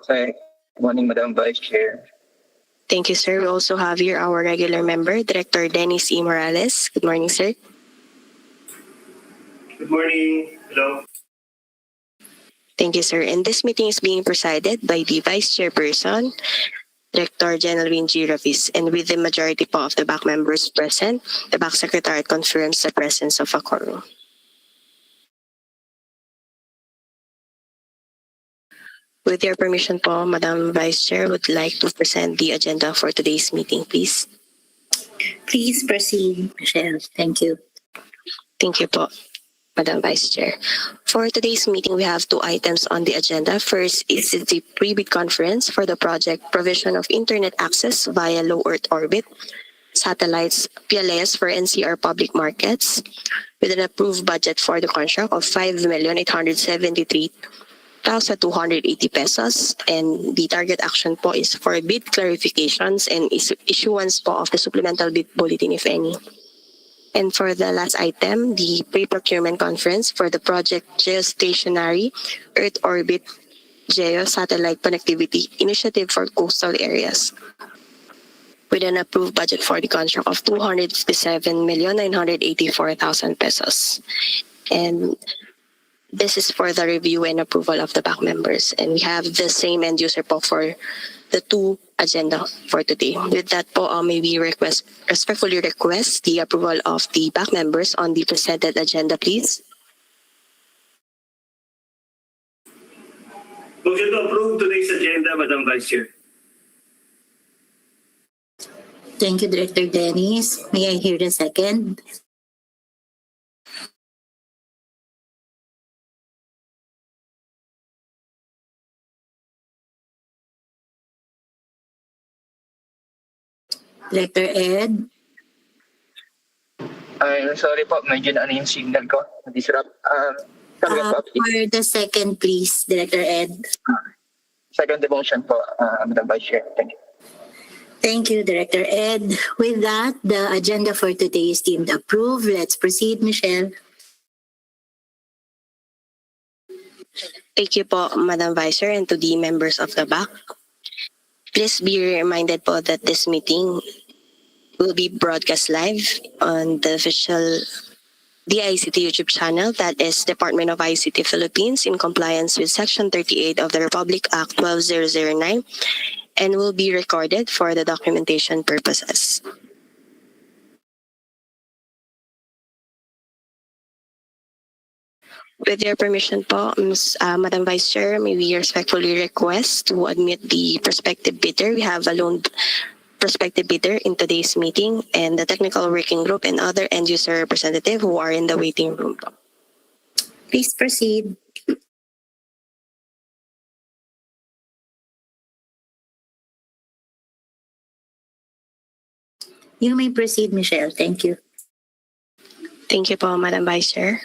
Okay. Good morning, Madam Vice Chair. Thank you, sir. We also have here our regular member, Director Dennis E. Morales. Good morning, sir. Good morning. Hello. Thank you, sir. And this meeting is being presided by the Vice Chairperson, Director General G. Ravis, and with the majority po of the back members present, the back secretariat confirms the presence of a quorum. With your permission po, Madam Vice Chair, would like to present the agenda for today's meeting, please. Please proceed, Michelle. Thank you. Thank you po, Madam Vice Chair. For today's meeting, we have two items on the agenda. First is the pre-bid conference for the project provision of internet access via low Earth orbit satellites PIALEOS for NCR public markets with an approved budget for the contract of 5,873,280 pesos, and the target action po is for bid clarifications and issuance po of the supplemental bid bulletin, if any. And for the last item, the pre-procurement conference for the project Geostationary Earth Orbit Geo Satellite Connectivity Initiative for Coastal Areas with an approved budget for the contract of 257,984,000 pesos. And this is for the review and approval of the back members. And we have the same end user po for the two agenda for today. With that po, may we respectfully request the approval of the back members on the presented agenda, please. Motion to approve today's agenda, Madam Vice Chair. Thank you, Director Dennis. May I hear the second? Director Ed? I'm sorry po, medyo na yung signal ko. Disrupt. Sabi ko po, For the second, please, Director Ed. second demotion po, Madam Vice Chair. Thank you. Thank you, Director Ed. With that, the agenda for today is deemed approved. Let's proceed, Michelle. Thank you po, Madam Vice Chair, and to the members of the back. Please be reminded po that this meeting will be broadcast live on the official DICT YouTube channel, that is Department of ICT Philippines, in compliance with Section 38 of the Republic Act 12009, and will be recorded for the documentation purposes. With your permission po, Madam Vice Chair, may we respectfully request to admit the prospective bidder. We have a lone prospective bidder in today's meeting, and the technical working group and other end user representative who are in the waiting room. Please proceed. You may proceed, Michelle. Thank you. Thank you po, Madam Vice Chair.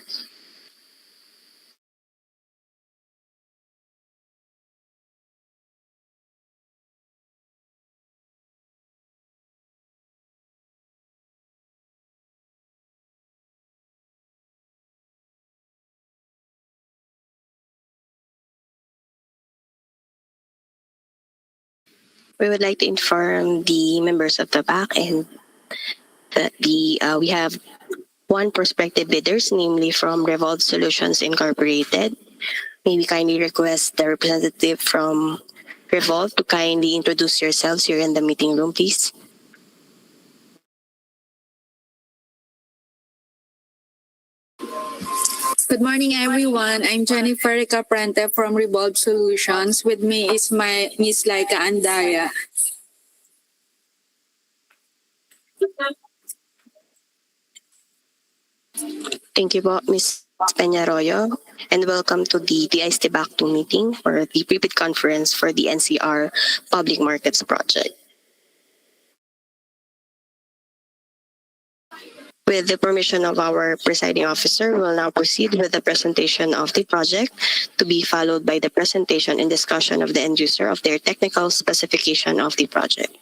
We would like to inform the members of the back and that we have one prospective bidders, namely from Revolve Solutions Incorporated. May we kindly request the representative from Revolve to kindly introduce yourselves here in the meeting room, please. Good morning, everyone. I'm Jennifer Caprente from Revolve Solutions. With me is my Miss Laika Andaya. Thank you po, Ms. Peñarroyo, and welcome to the DICT Back 2 meeting for the pre-bid conference for the NCR Public Markets Project. With the permission of our presiding officer, we will now proceed with the presentation of the project, to be followed by the presentation and discussion of the end user of their technical specification of the project.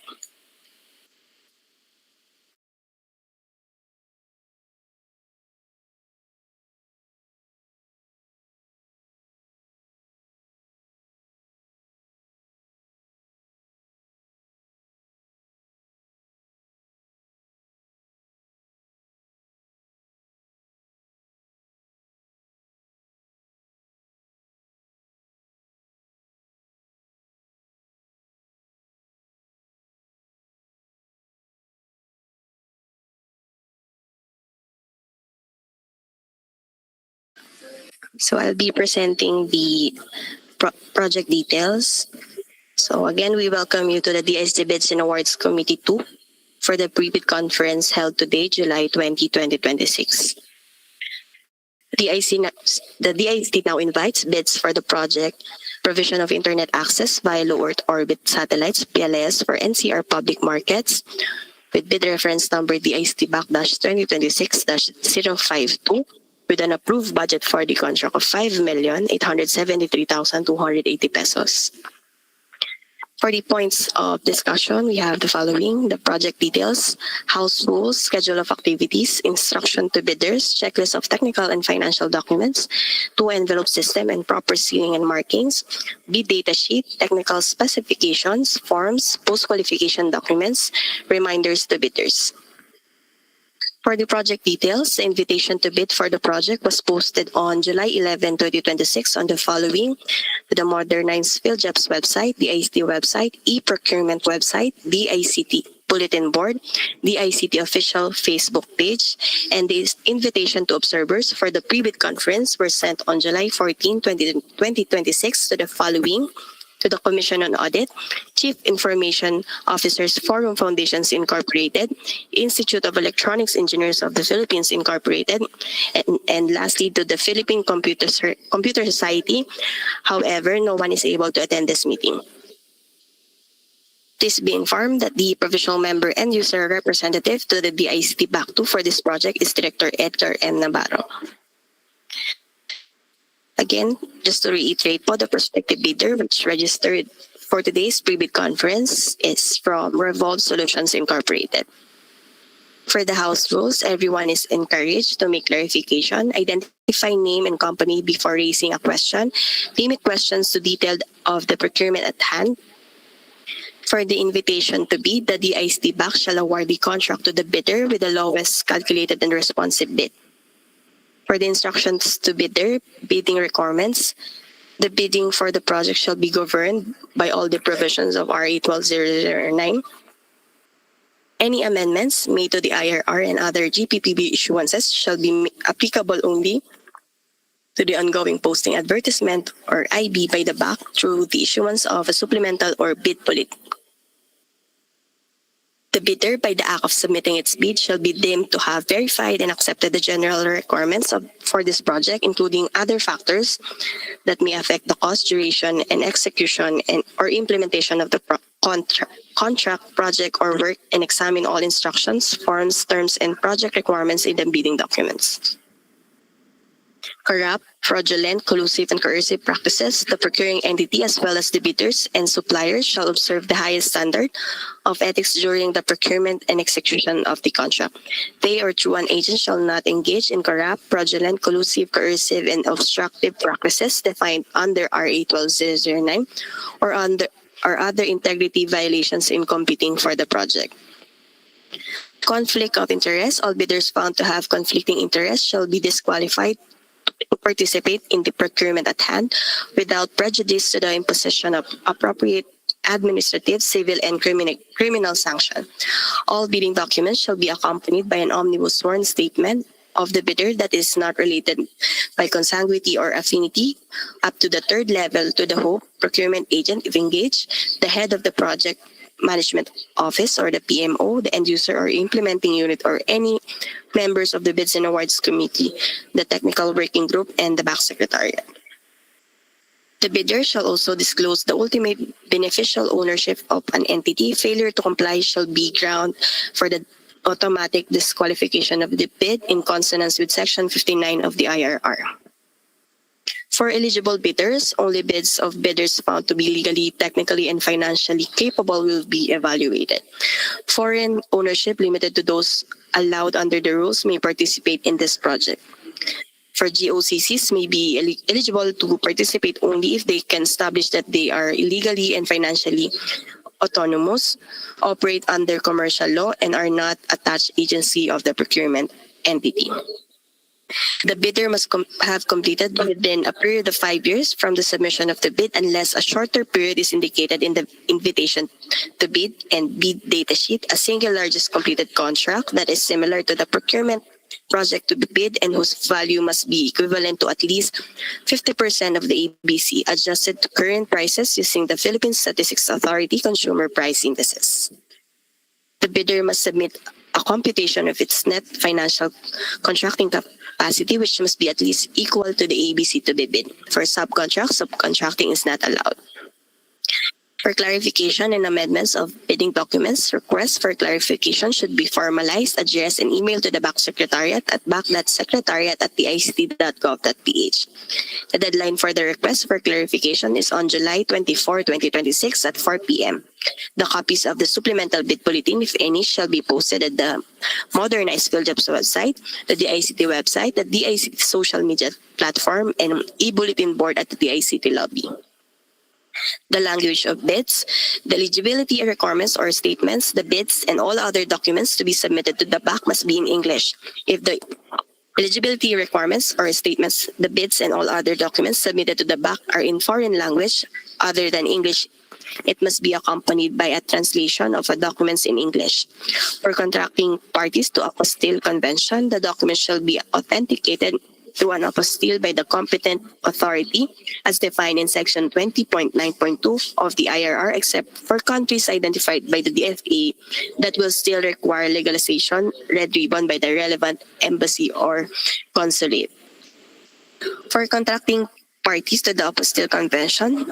So I'll be presenting the project details. So again, we welcome you to the DICT Bids and Awards Committee 2 for the pre-bid conference held today, July 20, 2026. The DICT now invites bids for the project provision of internet access via low Earth orbit satellites, PIALEOS, for NCR public markets with bid reference number DICT-2026-052 with an approved budget for the contract of 5,873,280 pesos. For the points of discussion, we have the following: the project details, house rules, schedule of activities, instruction to bidders, checklist of technical and financial documents, two-envelope system and proper sealing and markings, bid data sheet, technical specifications, forms, post-qualification documents, reminders to bidders. For the project details, the invitation to bid for the project was posted on July 11, 2026 on the following: the modernized PhilJobs website, the ICT website, e-procurement website, the ICT bulletin board, the ICT official Facebook page, and the invitation to observers for the pre-bid conference were sent on July 14, 2026 to the following: to the Commission on Audit, Chief Information Officers Forum Foundations Incorporated, Institute of Electronics Engineers of the Philippines Incorporated, and lastly to the Philippine Computer Society. However, no one is able to attend this meeting. Please be informed that the provisional member and user representative to the DICT BAC2 for this project is Director Edgar M. Navarro. Again, just to reiterate po, the prospective bidder which registered for today's pre-bid conference is from Revolve Solutions Incorporated. For the house rules, everyone is encouraged to make clarification, identify name and company before raising a question, limit questions to detailed of the procurement at hand. For the invitation to bid, the DICT BAC shall award the contract to the bidder with the lowest calculated and responsive bid. For the instructions to bidder, bidding requirements, the bidding for the project shall be governed by all the provisions of RA 12009. Any amendments made to the IRR and other GPPB issuances shall be applicable only to the ongoing posting advertisement or IB by the BAC through the issuance of a supplemental or bid bulletin. The bidder, by the act of submitting its bid, shall be deemed to have verified and accepted the general requirements for this project, including other factors that may affect the cost, duration, and execution or implementation of the contract, project, or work, and examine all instructions, forms, terms, and project requirements in the bidding documents. Corrupt, fraudulent, collusive, and coercive practices, the procuring entity as well as the bidders and suppliers shall observe the highest standard of ethics during the procurement and execution of the contract. They or through an agent shall not engage in corrupt, fraudulent, collusive, coercive, and obstructive practices defined under RA 12009 or other integrity violations in competing for the project. Conflict of interest, all bidders found to have conflicting interests shall be disqualified to participate in the procurement at hand without prejudice to the imposition of appropriate administrative, civil, and criminal sanction. All bidding documents shall be accompanied by an omnibus sworn statement of the bidder that is not related by consanguinity or affinity up to the third level to the whole procurement agent if engaged, the head of the project management office or the PMO, the end user or implementing unit, or any members of the Bids and Awards Committee, the technical working group, and the BAC Secretariat. The bidder shall also disclose the ultimate beneficial ownership of an entity. Failure to comply shall be ground for the automatic disqualification of the bid in consonance with Section 59 of the IRR. For eligible bidders, only bids of bidders found to be legally, technically, and financially capable will be evaluated. Foreign ownership limited to those allowed under the rules may participate in this project. For GOCCs may be eligible to participate only if they can establish that they are legally and financially autonomous, operate under commercial law, and are not attached agency of the procurement entity. The bidder must have completed within a period of 5 years from the submission of the bid unless a shorter period is indicated in the invitation to bid and bid data sheet, a single largest completed contract that is similar to the procurement project to be bid and whose value must be equivalent to at least 50% of the ABC adjusted to current prices using the Philippine Statistics Authority consumer price indices. The bidder must submit a computation of its net financial contracting capacity, which must be at least equal to the ABC to be bid. For subcontracting is not allowed. For clarification and amendments of bidding documents, requests for clarification should be formalized, addressed, and emailed to the BAC Secretariat at bac.secretariat@pict.gov.ph. The deadline for the request for clarification is on July 24, 2026 at 4 p.m. The copies of the supplemental bid bulletin, if any, shall be posted at the modernized PhilJobs website, the DICT website, the DICT social media platform, and e-bulletin board at the DICT lobby. The language of bids, the eligibility requirements or statements, the bids, and all other documents to be submitted to the BAC must be in English. If the eligibility requirements or statements, the bids, and all other documents submitted to the BAC are in foreign language other than English, it must be accompanied by a translation of the documents in English. For contracting parties to apostille convention, the documents shall be authenticated through an apostille by the competent authority as defined in Section 20.9.2 of the IRR, except for countries identified by the DFA that will still require legalization, red ribbon by the relevant embassy or consulate. For contracting parties to the apostille convention,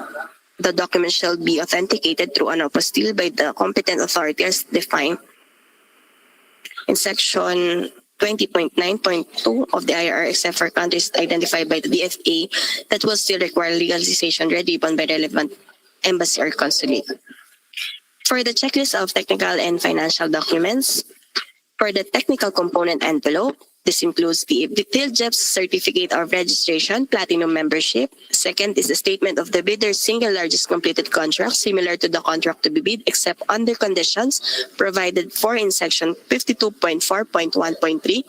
the document shall be authenticated through an apostille by the competent authority as defined in Section 20.9.2 of the IRR, except for countries identified by the DFA that will still require legalization, red ribbon by relevant embassy or consulate. For the checklist of technical and financial documents, for the technical component envelope, this includes the PhilJobs certificate of registration, platinum membership. Second is the statement of the bidder's single largest completed contract, similar to the contract to be bid, except under conditions provided for in Section 52.4.1.3.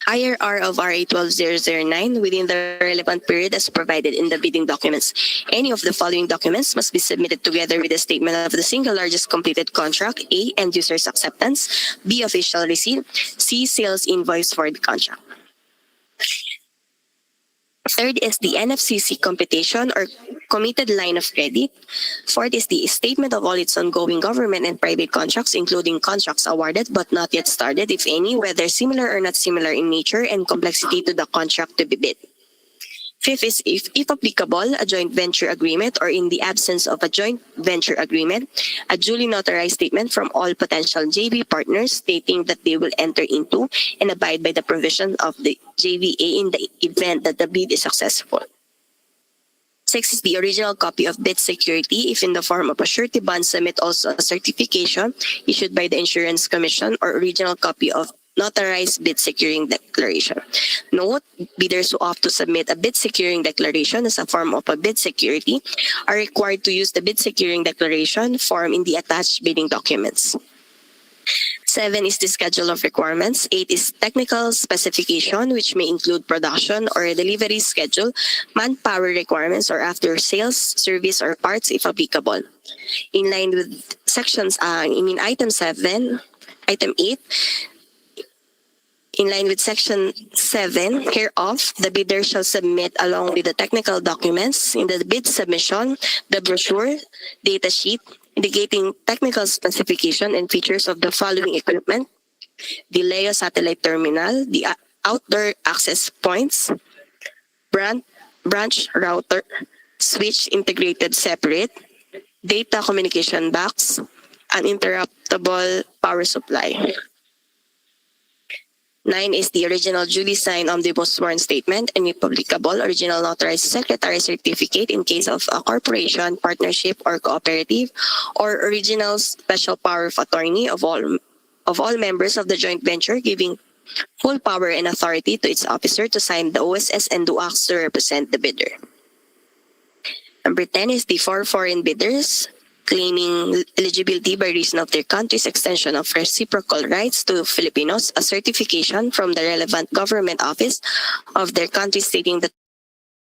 IRR of RA 12009 within the relevant period as provided in the bidding documents. Any of the following documents must be submitted together with a statement of the single largest completed contract: A, end user's acceptance; B, official receipt; C, sales invoice for the contract. Third is the NFCC computation or committed line of credit. Fourth is the statement of all its ongoing government and private contracts, including contracts awarded but not yet started, if any, whether similar or not similar in nature and complexity to the contract to be bid. Fifth is, if applicable, a joint venture agreement, or in the absence of a joint venture agreement, a duly notarized statement from all potential JV partners stating that they will enter into and abide by the provision of the JVA in the event that the bid is successful. Six is the original copy of bid security, if in the form of a surety bond, submit also a certification issued by the Insurance Commission or original copy of notarized bid securing declaration. Note, bidders who opt to submit a bid securing declaration as a form of a bid security are required to use the bid securing declaration form in the attached bidding documents. 7 is the schedule of requirements. 8 is technical specification, which may include production or delivery schedule, manpower requirements, or after sales, service, or parts if applicable. In line with item 8, in line with Section 7 hereof, the bidder shall submit along with the technical documents in the bid submission, the brochure, data sheet, indicating technical specification and features of the following equipment: the LEO satellite terminal, the outdoor access points, branch router, switch integrated separate, data communication box, uninterruptible power supply. 9 is the original duly signed omnibus sworn statement and if applicable, original notarized secretary certificate in case of a corporation, partnership, or cooperative, or original special power of attorney of all members of the joint venture, giving full power and authority to its officer to sign the OSS and do acts to represent the bidder. Number 10 is the 4 foreign bidders claiming eligibility by reason of their country's extension of reciprocal rights to Filipinos, a certification from the relevant government office of their country stating that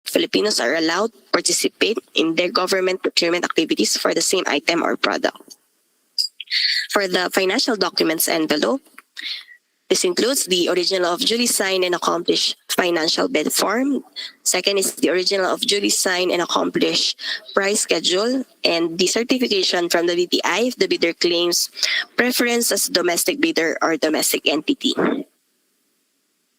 Filipinos are allowed to participate in their government procurement activities for the same item or product. For the financial documents envelope, This includes the original of duly signed and accomplished financial bid form. Second is the original of duly signed and accomplished price schedule, and the certification from the DTI if the bidder claims preference as domestic bidder or domestic entity.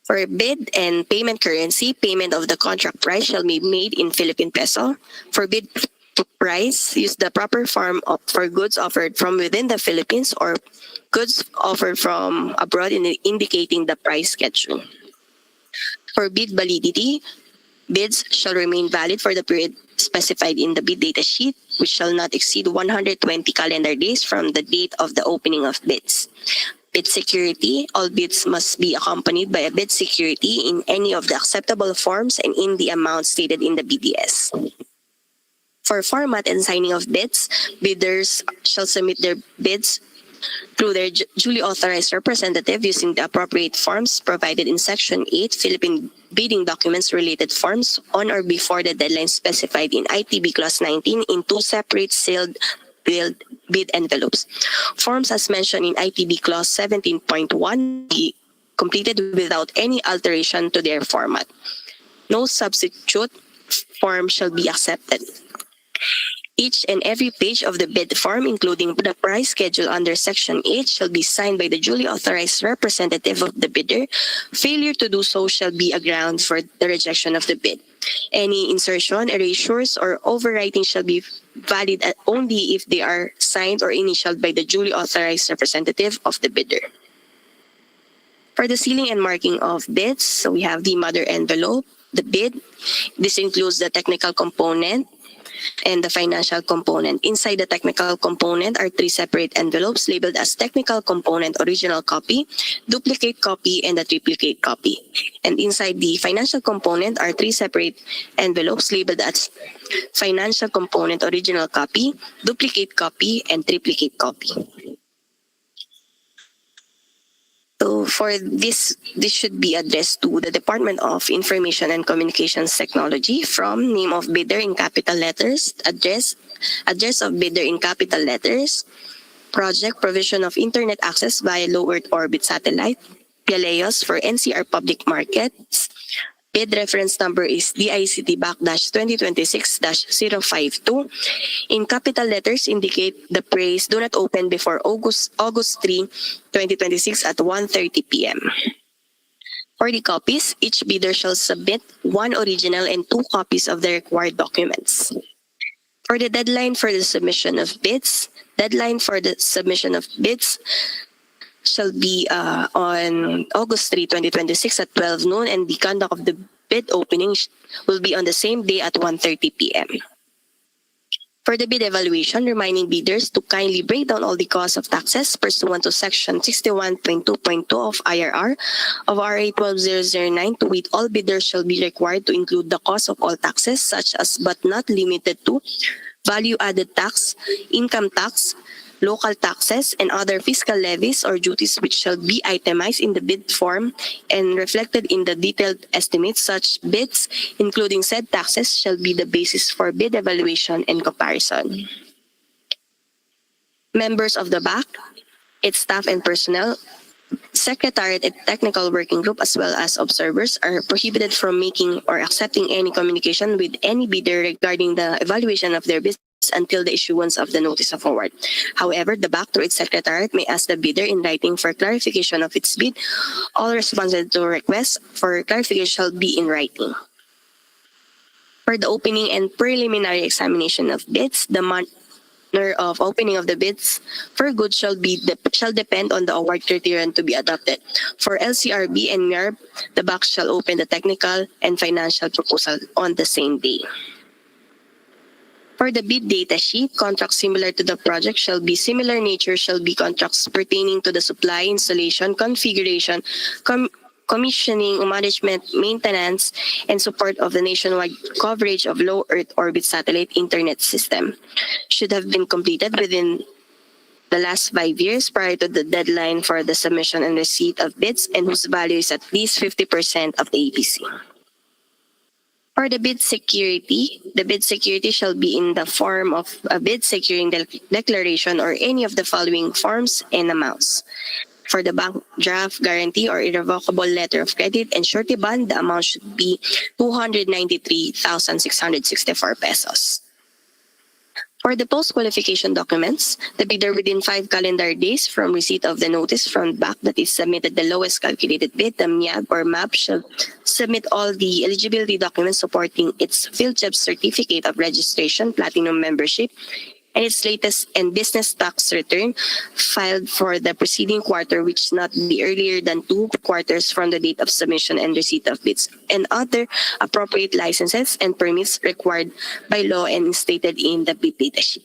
For bid and payment currency, payment of the contract price shall be made in Philippine peso. For bid price, use the proper form for goods offered from within the Philippines or goods offered from abroad indicating the price schedule. For bid validity, bids shall remain valid for the period specified in the bid data sheet, which shall not exceed 120 calendar days from the date of the opening of bids. Bid security, all bids must be accompanied by a bid security in any of the acceptable forms and in the amount stated in the BDS. For format and signing of bids, bidders shall submit their bids through their duly authorized representative using the appropriate forms provided in Section 8 Philippine Bidding Documents Related Forms on or before the deadline specified in ITB Clause 19 in two separate sealed bid envelopes. Forms as mentioned in ITB Clause 17.1 be completed without any alteration to their format. No substitute form shall be accepted. Each and every page of the bid form, including the price schedule under Section 8, shall be signed by the duly authorized representative of the bidder. Failure to do so shall be a ground for the rejection of the bid. Any insertion, erasures, or overwriting shall be valid only if they are signed or initialed by the duly authorized representative of the bidder. For the sealing and marking of bids, so we have the mother envelope, the bid. This includes the technical component and the financial component. Inside the technical component are three separate envelopes labeled as technical component original copy, duplicate copy, and a triplicate copy. And inside the financial component are three separate envelopes labeled as financial component original copy, duplicate copy, and triplicate copy. So for this should be addressed to the Department of Information and Communications Technology from name of bidder in capital letters, address of bidder in capital letters, project provision of internet access via low Earth orbit satellite, PIALEOS for NCR public markets. Bid reference number is DICT-2026-052. In capital letters, indicate the praise do not open before August 3, 2026 at 1:30 p.m. For the copies, each bidder shall submit one original and two copies of the required documents. For the deadline for the submission of bids, shall be on August 3, 2026 at 12 noon, and the conduct of the bid opening will be on the same day at 1:30 p.m. For the bid evaluation, reminding bidders to kindly break down all the costs of taxes pursuant to Section 61.2.2 of IRR of RA 12009, to which all bidders shall be required to include the cost of all taxes such as but not limited to value-added tax, income tax, local taxes, and other fiscal levies or duties which shall be itemized in the bid form and reflected in the detailed estimates. Such bids, including said taxes, shall be the basis for bid evaluation and comparison. Members of the BAC, its staff and personnel, Secretariat and Technical Working Group, as well as observers, are prohibited from making or accepting any communication with any bidder regarding the evaluation of their business until the issuance of the notice of award. However, the BAC through its secretariat may ask the bidder in writing for clarification of its bid. All responses to requests for clarification shall be in writing. For the opening and preliminary examination of bids, the manner of opening of the bids for goods shall depend on the award criterion to be adopted. For LCRB and NERB, the BAC shall open the technical and financial proposal on the same day. For the bid data sheet, contracts similar to the project shall be similar nature shall be contracts pertaining to the supply, installation, configuration, commissioning, management, maintenance, and support of the nationwide coverage of low Earth orbit satellite internet system. Should have been completed within the last 5 years prior to the deadline for the submission and receipt of bids, and whose value is at least 50% of the APC. For the bid security shall be in the form of a bid securing declaration or any of the following forms and amounts. For the bank draft guarantee or irrevocable letter of credit and surety bond, the amount should be 293,664 pesos. For the post-qualification documents, the bidder within 5 calendar days from receipt of the notice from BAC that is submitted the lowest calculated bid, the MIAB or MAB shall submit all the eligibility documents supporting its PhilJobs certificate of registration, platinum membership, and its latest and business tax return filed for the preceding quarter, which not be earlier than 2 quarters from the date of submission and receipt of bids, and other appropriate licenses and permits required by law and stated in the bid data sheet.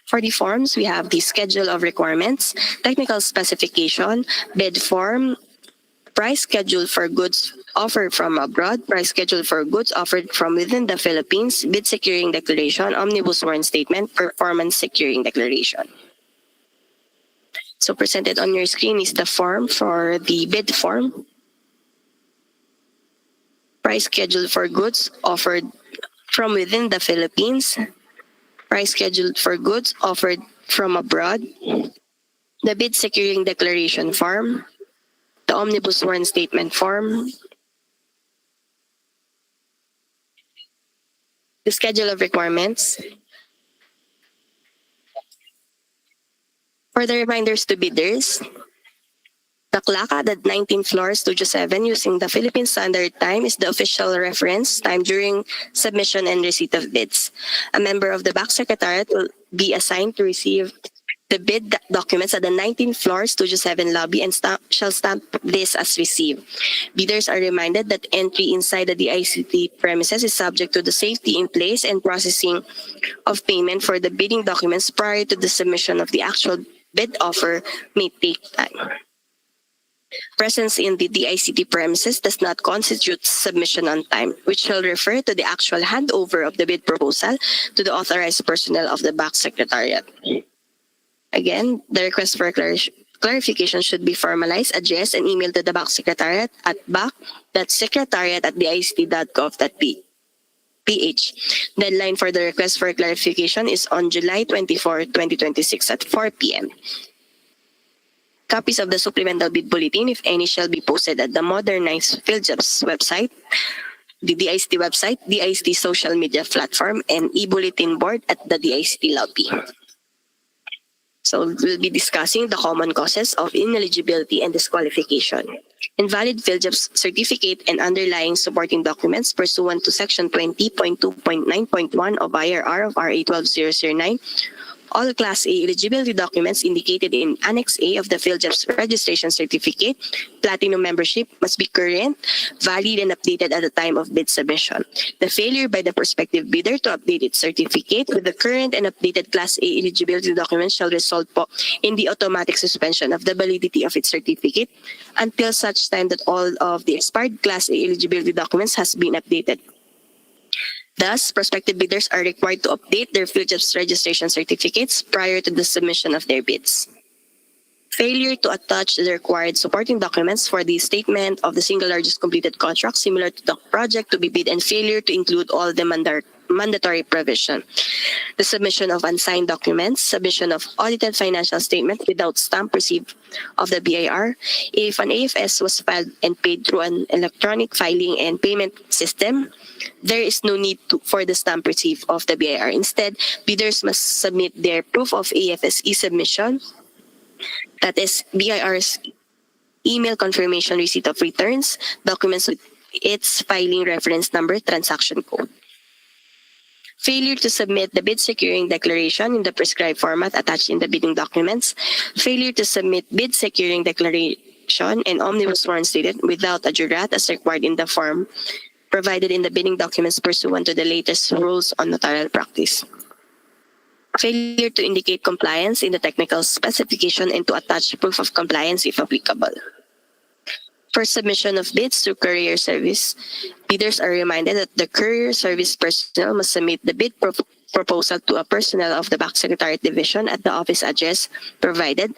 For the forms, we have the schedule of requirements, technical specification, bid form, price schedule for goods offered from abroad, price schedule for goods offered from within the Philippines, bid securing declaration, omnibus warrant statement, performance securing declaration. So presented on your screen is the form for the bid form. Price schedule for goods offered from within the Philippines, price schedule for goods offered from abroad, the bid securing declaration form, the omnibus warrant statement form, the schedule of requirements. For the reminders to bidders, the clock at the 19th floor, Studio 7, using the Philippine Standard Time is the official reference time during submission and receipt of bids. A member of the BAC Secretariat will be assigned to receive the bid documents at the 19th floor, Studio 7 lobby, and shall stamp this as received. Bidders are reminded that entry inside the DICT premises is subject to the safety in place and processing of payment for the bidding documents prior to the submission of the actual bid offer may take time. Presence in the DICT premises does not constitute submission on time, which shall refer to the actual handover of the bid proposal to the authorized personnel of the BAC Secretariat. Again, the request for clarification should be formalized, addressed, and emailed to the BAC Secretariat at bac.secretariat@dict.gov.ph. Deadline for the request for clarification is on July 24, 2026 at 4 p.m. Copies of the supplemental bid bulletin, if any, shall be posted at the modernized PhilJobs website, the DICT website, DICT social media platform, and e-bulletin board at the DICT lobby. So we'll be discussing the common causes of ineligibility and disqualification. Invalid PhilJobs certificate and underlying supporting documents pursuant to Section 20.2.9.1 of IRR of RA 12009. All Class A eligibility documents indicated in Annex A of the PhilJobs registration certificate, platinum membership, must be current, valid, and updated at the time of bid submission. The failure by the prospective bidder to update its certificate with the current and updated Class A eligibility documents shall result in the automatic suspension of the validity of its certificate until such time that all of the expired Class A eligibility documents has been updated. Thus, prospective bidders are required to update their PhilJobs registration certificates prior to the submission of their bids. Failure to attach the required supporting documents for the statement of the single largest completed contract similar to the project to be bid, and failure to include all the mandatory provision. The submission of unsigned documents, submission of audited financial statement without stamp received of the BIR. If an AFS was filed and paid through an electronic filing and payment system, there is no need for the stamp receipt of the BIR. Instead, bidders must submit their proof of AFS e-submission, that is BIR's email confirmation receipt of returns, documents with its filing reference number, transaction code. Failure to submit the bid securing declaration in the prescribed format attached in the bidding documents. Failure to submit bid securing declaration and omnibus warrant stated without a jurat as required in the form provided in the bidding documents pursuant to the latest rules on notarial practice. Failure to indicate compliance in the technical specification and to attach proof of compliance if applicable. For submission of bids through courier service, bidders are reminded that the courier service personnel must submit the bid proposal to a personnel of the BAC Secretariat Division at the office address provided.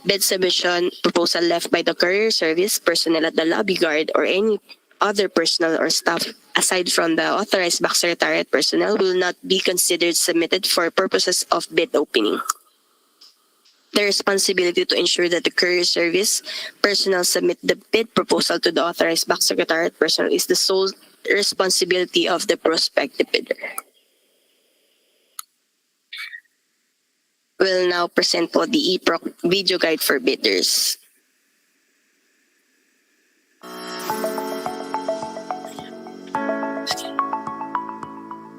Bid submission proposal left by the courier service personnel at the lobby guard or any other personnel or staff aside from the authorized BAC Secretariat personnel will not be considered submitted for purposes of bid opening. the responsibility to ensure that the courier service personnel submit the bid proposal to the authorized back secretariat personnel is the sole responsibility of the prospective bidder. We'll now present po the e-proc video guide for bidders.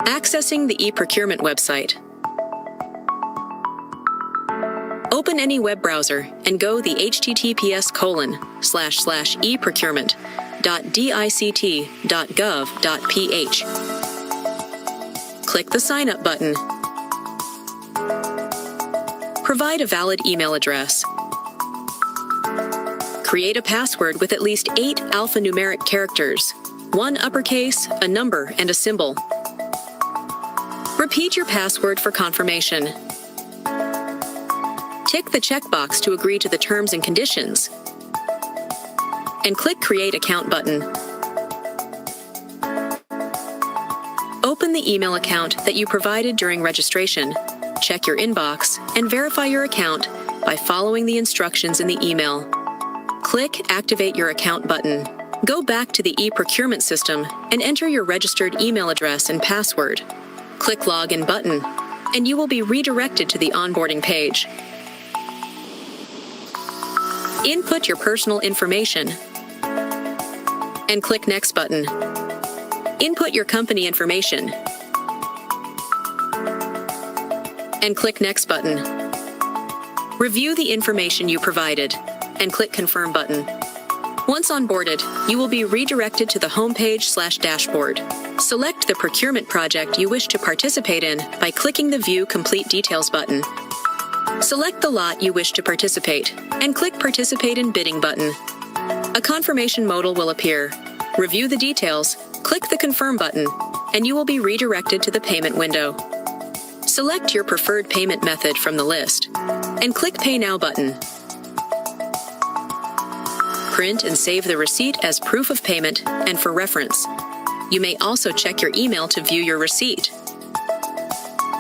Accessing the e-procurement website. Open any web browser and go the https://eprocurement.dict.gov.ph. Click the Sign Up button. Provide a valid email address. Create a password with at least 8 alphanumeric characters, 1 uppercase, a number, and a symbol. Repeat your password for confirmation. Tick the checkbox to agree to the terms and conditions, and click Create Account button. Open the email account that you provided during registration, check your inbox, and verify your account by following the instructions in the email. Click Activate Your Account button. Go back to the e-procurement system and enter your registered email address and password. Click Login button, and you will be redirected to the onboarding page. Input your personal information and click Next button. Input your company information and click Next button. Review the information you provided and click Confirm button. Once onboarded, you will be redirected to the homepage/dashboard. Select the procurement project you wish to participate in by clicking the View Complete Details button. Select the lot you wish to participate and click Participate in Bidding button. A confirmation modal will appear. Review the details, click the Confirm button, and you will be redirected to the payment window. Select your preferred payment method from the list and click Pay Now button. Print and save the receipt as proof of payment and for reference. You may also check your email to view your receipt.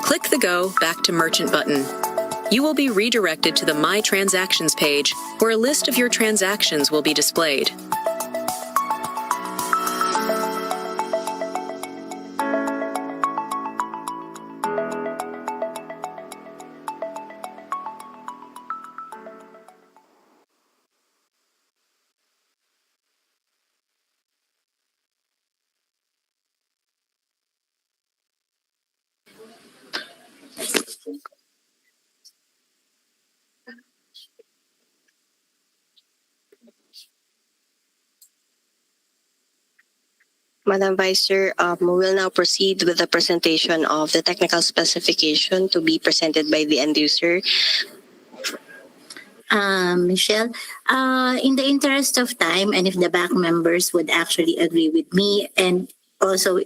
Click the Go Back to Merchant button. You will be redirected to the My Transactions page, where a list of your transactions will be displayed. Madam Vice Chair, we will now proceed with the presentation of the technical specification to be presented by the end user. Michelle, in the interest of time, and if the back members would actually agree with me, and also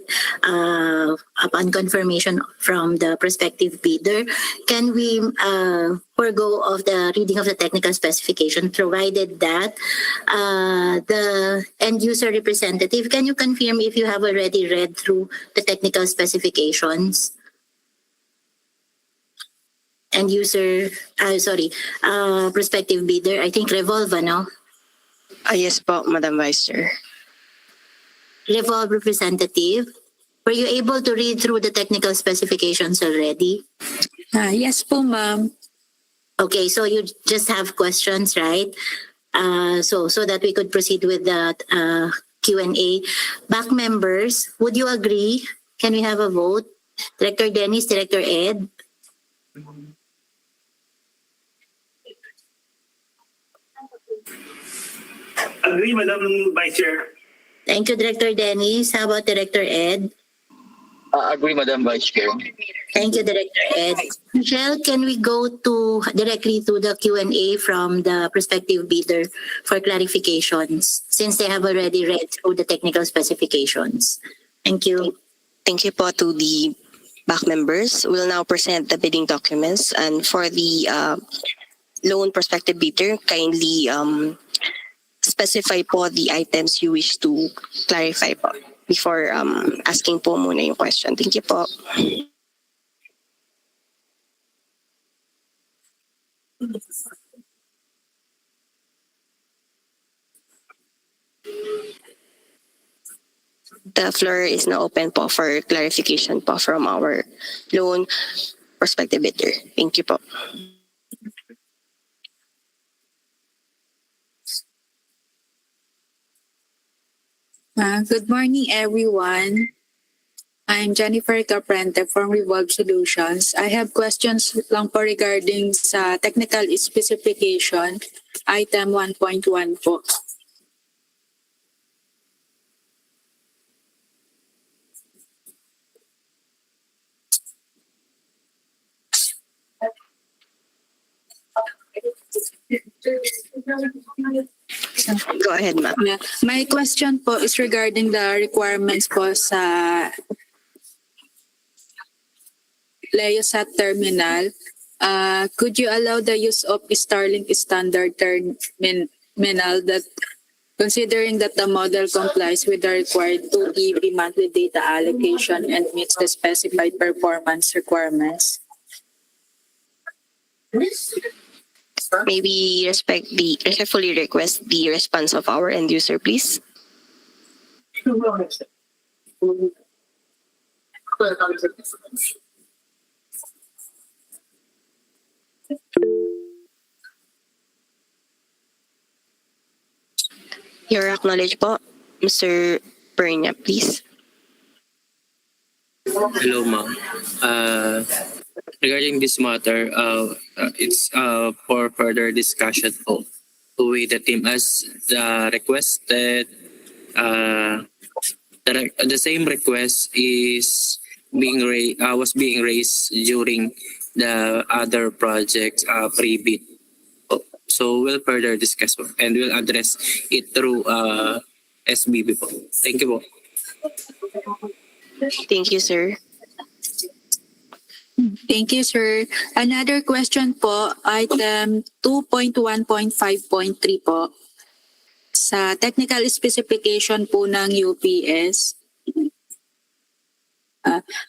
upon confirmation from the prospective bidder, can we forego of the reading of the technical specification, provided that the end user representative, can you confirm if you have already read through the technical specifications? End user, prospective bidder, I think Revolve, no? Yes po, Madam Vice Chair. Revolve representative, were you able to read through the technical specifications already? Yes po, ma'am. Okay, so you just have questions, right? So that we could proceed with that Q&A. Back members, would you agree? Can we have a vote? Director Dennis, Director Ed? Agree, Madam Vice Chair. Thank you, Director Dennis. How about Director Ed? Agree, Madam Vice Chair. Thank you, Director Ed. Michelle, can we go directly to the Q&A from the prospective bidder for clarifications, since they have already read through the technical specifications? Thank you. Thank you po to the back members. We'll now present the bidding documents, and for the loan prospective bidder, kindly specify po the items you wish to clarify po before asking po muna yung question. Thank you po. The floor is now open po for clarification po from our loan prospective bidder. Thank you po. Good morning, everyone. I'm Jennifer Caprente from Revolve Solutions. I have questions lang po regarding sa technical specification, item 1.1 po. Go ahead, ma'am. Yeah. My question po is regarding the requirements po sa Leosat terminal. Could you allow the use of Starlink standard terminal that considering that the model complies with the required 2 GB monthly data allocation and meets the specified performance requirements? Maybe respectfully request the response of our end user, please. Your acknowledge po, Mr. Pernia, please. Hello, ma'am. Regarding this matter, it's for further discussion po. We, the team, as requested, the same request is was being raised during the other projects pre-bid. So we'll further discuss po, and we'll address it through SBB po. Thank you po. Thank you, sir. Thank you, sir. Another question po, item 2.1.5.3 po. Sa technical specification po ng UPS,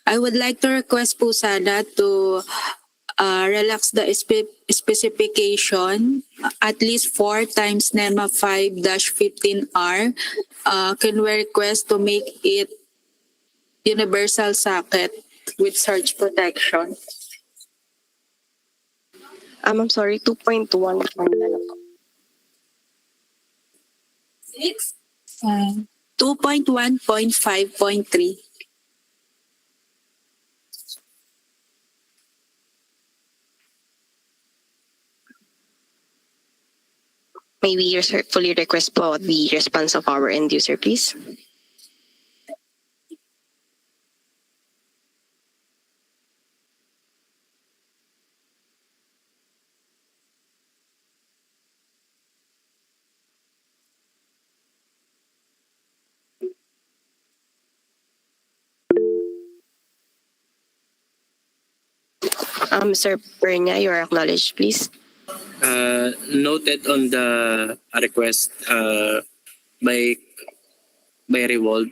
I would like to request po sana to relax the specification at least 4 times NEMA 5-15R. Can we request to make it universal socket with surge protection? I'm sorry, 2.1. 2.1.5.3. May we respectfully request po the response of our end user, please. Sir Pernia, your acknowledge, please. Noted on the request by Revolve.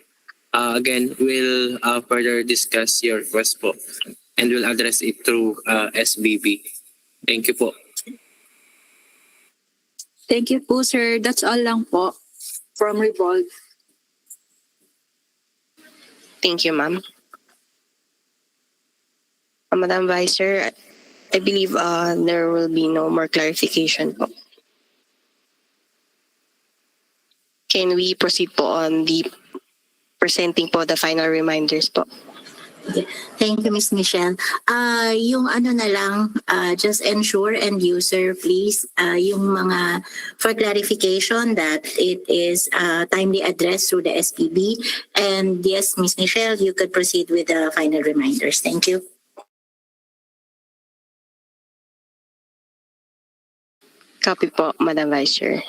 Again, we'll further discuss your request po, and we'll address it through SBB. Thank you po. Thank you po, sir. That's all lang po from Revolve. Thank you, ma'am. Madam Vice Chair, I believe there will be no more clarification po. Can we proceed po on the presenting po the final reminders po? Thank you, Ms. Michelle. Yung ano na lang, just ensure end user, please, yung mga, for clarification that it is timely addressed through the SPB. And yes, Ms. Michelle, you could proceed with the final reminders. Thank you. Copy po, Madam Vice Chair.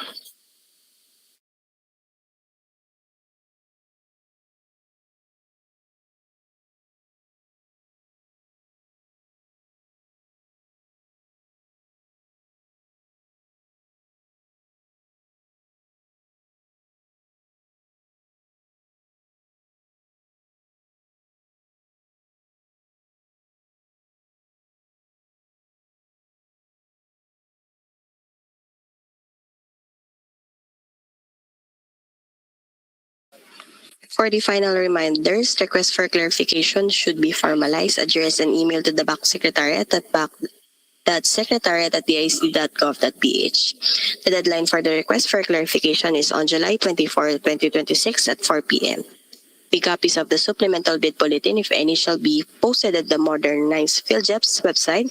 For the final reminders, requests for clarification should be formalized, addressed, and emailed to the BAC Secretariat at bac.secretariat@dic.gov.ph. The deadline for the request for clarification is on July 24, 2026 at 4 p.m. The copies of the supplemental bid bulletin, if any, shall be posted at the modernized PhilJEP's website,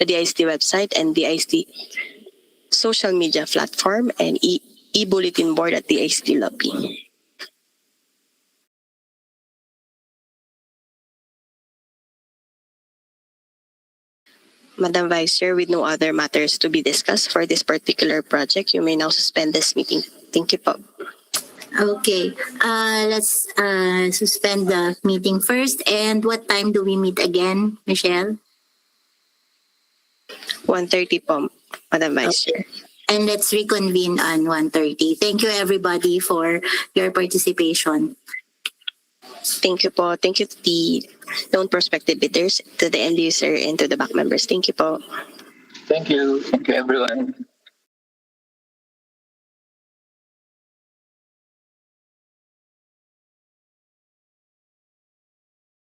the DICT website, and the DICT social media platform and e-bulletin board at the DICT lobby. Madam Vice Chair, with no other matters to be discussed for this particular project, you may now suspend this meeting. Thank you po. Okay, let's suspend the meeting first. And what time do we meet again, Michelle? 1:30 po, Madam Vice Chair. And let's reconvene on 1:30. Thank you everybody for your participation. Thank you po. Thank you to the known prospective bidders, to the end user, and to the back members. Thank you po. Thank you. Thank you, everyone.